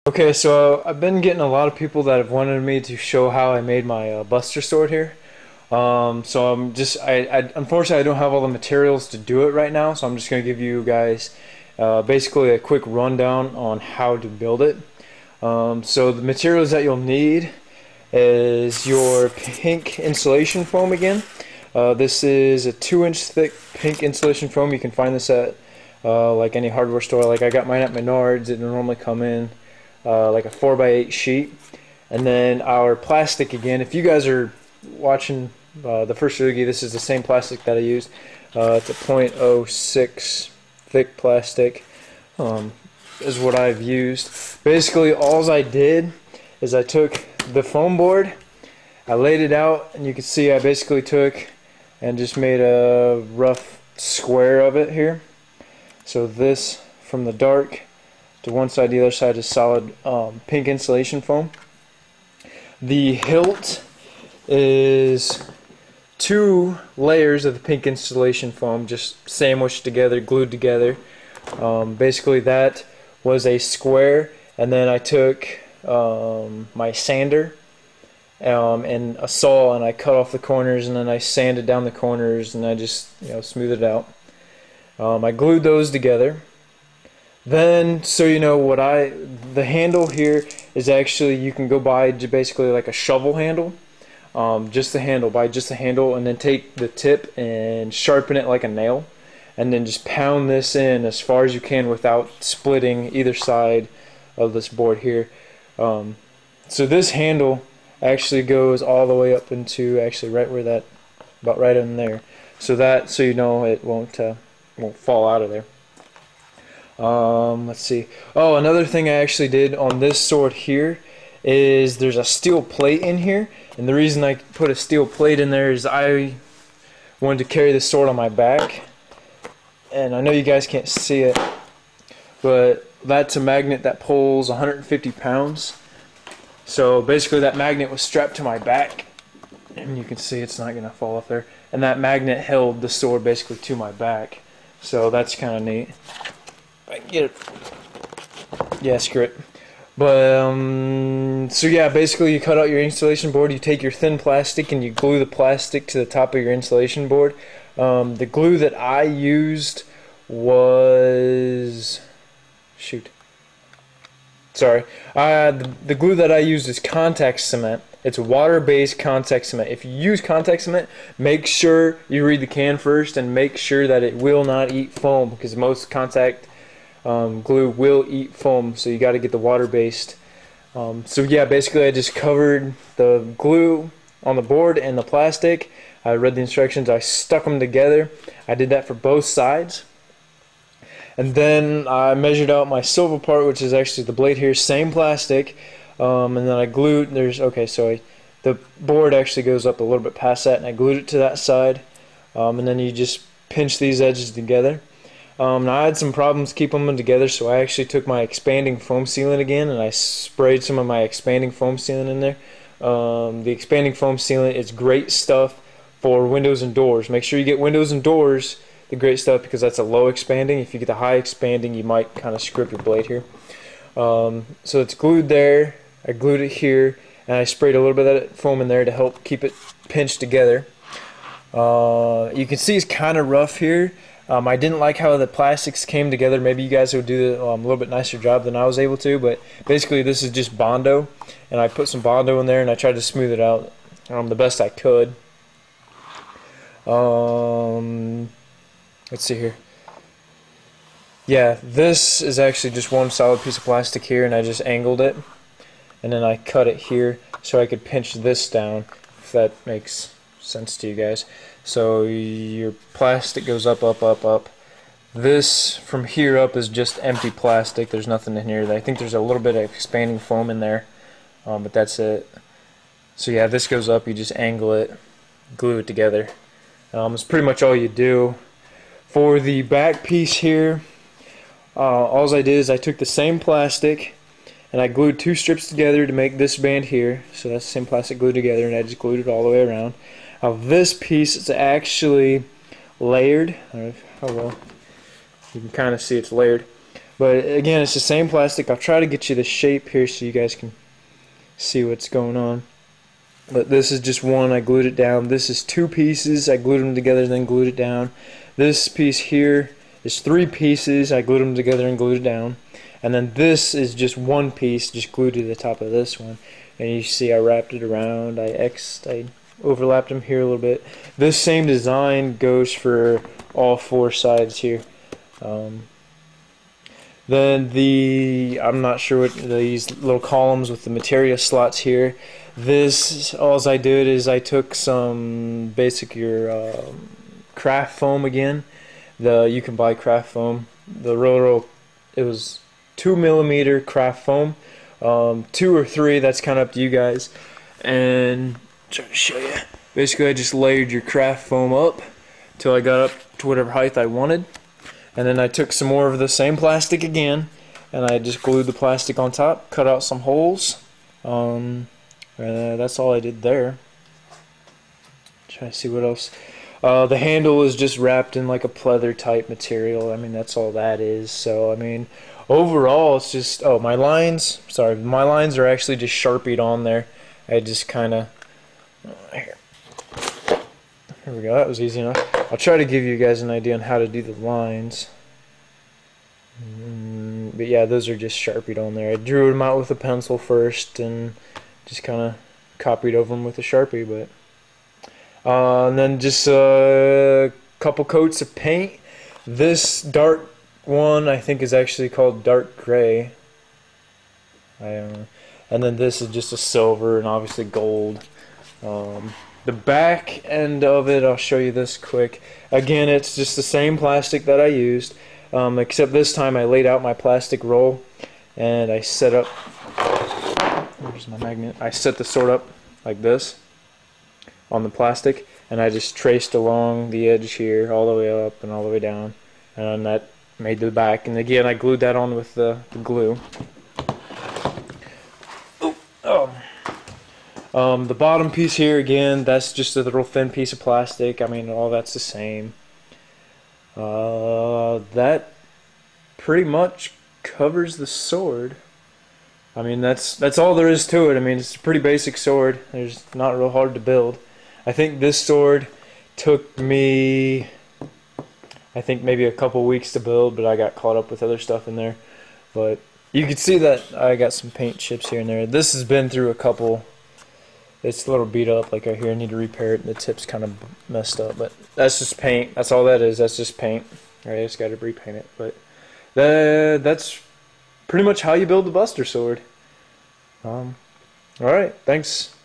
Okay, so I've been getting a lot of people that have wanted me to show how I made my Buster Sword here. So I unfortunately I don't have all the materials to do it right now, so I'm just gonna give you guys basically a quick rundown on how to build it. So the materials that you'll need is your pink insulation foam again. This is a 2-inch thick pink insulation foam. You can find this at like any hardware store. Like I got mine at Menards. It normally come in like a 4x8 sheet. And then our plastic again. If you guys are watching the first Oogie, this is the same plastic that I used. It's a .06 thick plastic. Is what I've used. Basically, all I did is I took the foam board, I laid it out, and you can see I basically took and just made a rough square of it here. So this from the dark to one side, the other side is solid pink insulation foam. The hilt is 2 layers of the pink insulation foam just sandwiched together, glued together. Basically that was a square, and then I took my sander and a saw, and I cut off the corners, and then I sanded down the corners, and I just smoothed it out. I glued those together. Then, so the handle here is actually, you can go buy basically like a shovel handle. Just the handle, buy just the handle, and then take the tip and sharpen it like a nail, and then just pound this in as far as you can without splitting either side of this board here. So this handle actually goes all the way up into actually right where that, about right in there, so it won't fall out of there. Let's see. Oh, another thing I actually did on this sword here is there's a steel plate in here, and the reason I put a steel plate in there is I wanted to carry the sword on my back, and I know you guys can't see it, but that's a magnet that pulls 150 pounds. So basically that magnet was strapped to my back, and you can see it's not gonna fall off there, and that magnet held the sword basically to my back. So that's kind of neat. I can get it. Yeah, screw it. But so yeah, basically you cut out your insulation board, you take your thin plastic and you glue the plastic to the top of your insulation board. The glue that I used was, the glue that I used is contact cement. It's water-based contact cement. If you use contact cement, make sure you read the can first and make sure that it will not eat foam, because most contact glue will eat foam, so you got to get the water-based. So yeah, basically I just covered the glue on the board and the plastic. I read the instructions, I stuck them together. I did that for both sides. And then I measured out my silver part, which is actually the blade here, same plastic. And then I glued, the board actually goes up a little bit past that, and I glued it to that side. And then you just pinch these edges together. Now I had some problems keeping them together, so I actually took my expanding foam sealant again, and I sprayed some of my expanding foam sealant in there. The expanding foam sealant is great stuff for windows and doors. Make sure you get windows and doors the great stuff, because that's a low expanding. If you get the high expanding, you might kind of screw up your blade here. So it's glued there. I glued it here, and I sprayed a little bit of that foam in there to help keep it pinched together. You can see it's kind of rough here. I didn't like how the plastics came together. Maybe you guys would do a little bit nicer job than I was able to, but basically this is just Bondo, and I put some Bondo in there and I tried to smooth it out the best I could. Let's see here. Yeah, this is actually just one solid piece of plastic here, and I just angled it, and then I cut it here so I could pinch this down, if that makes sense to you guys. So your plastic goes up, up, up, up. This from here up is just empty plastic. There's nothing in here. I think there's a little bit of expanding foam in there, but that's it. So yeah, this goes up, you just angle it, glue it together. It's pretty much all you do. For the back piece here, all I did is I took the same plastic and I glued 2 strips together to make this band here. So that's the same plastic glued together, and I just glued it all the way around. Now this piece is actually layered. I don't know how well you can kind of see it's layered. But again, it's the same plastic. I'll try to get you the shape here so you guys can see what's going on. But this is just one, I glued it down. This is 2 pieces, I glued them together, then glued it down. This piece here is 3 pieces, I glued them together and glued it down. And then this is just 1 piece, just glued to the top of this one. And you see I wrapped it around, I overlapped them here a little bit. This same design goes for all 4 sides here. Then I'm not sure what these little columns with the materia slots here. This, all I did is I took some your craft foam again. You can buy craft foam. It was 2mm craft foam, 2 or 3. That's kind of up to you guys. And try to show you. Basically, I just layered your craft foam up till I got up to whatever height I wanted. And then I took some more of the same plastic again, and I just glued the plastic on top, cut out some holes. That's all I did there. Try to see what else. The handle is just wrapped in like a pleather type material. I mean, that's all that is. So I mean, overall, it's just my lines. Sorry, my lines are actually just Sharpied on there. I just kind of here we go. That was easy enough. I'll try to give you guys an idea on how to do the lines. But yeah, those are just Sharpied on there. I drew them out with a pencil first and just kind of copied over them with a Sharpie. But and then just a couple coats of paint. This dark one I think is actually called dark gray. I don't know. And then this is just a silver and obviously gold. The back end of it, I'll show you this quick. Again, it's just the same plastic that I used, except this time I laid out my plastic roll and I set up, where's my magnet? I set the sword up like this on the plastic, and I just traced along the edge here all the way up and all the way down, and that made the back. And again, I glued that on with the glue. The bottom piece here, again, that's just a little thin piece of plastic. I mean, all that's the same. That pretty much covers the sword. I mean, that's all there is to it. I mean, it's a pretty basic sword. It's not real hard to build. I think this sword took me, I think maybe a couple weeks to build, but I got caught up with other stuff in there. But you can see that I got some paint chips here and there. This has been through a couple. It's a little beat up, like right here. I need to repair it, and the tip's kind of messed up. But that's just paint. That's all that is. That's just paint. All right, I just got to repaint it. But that's pretty much how you build the Buster Sword. All right, thanks.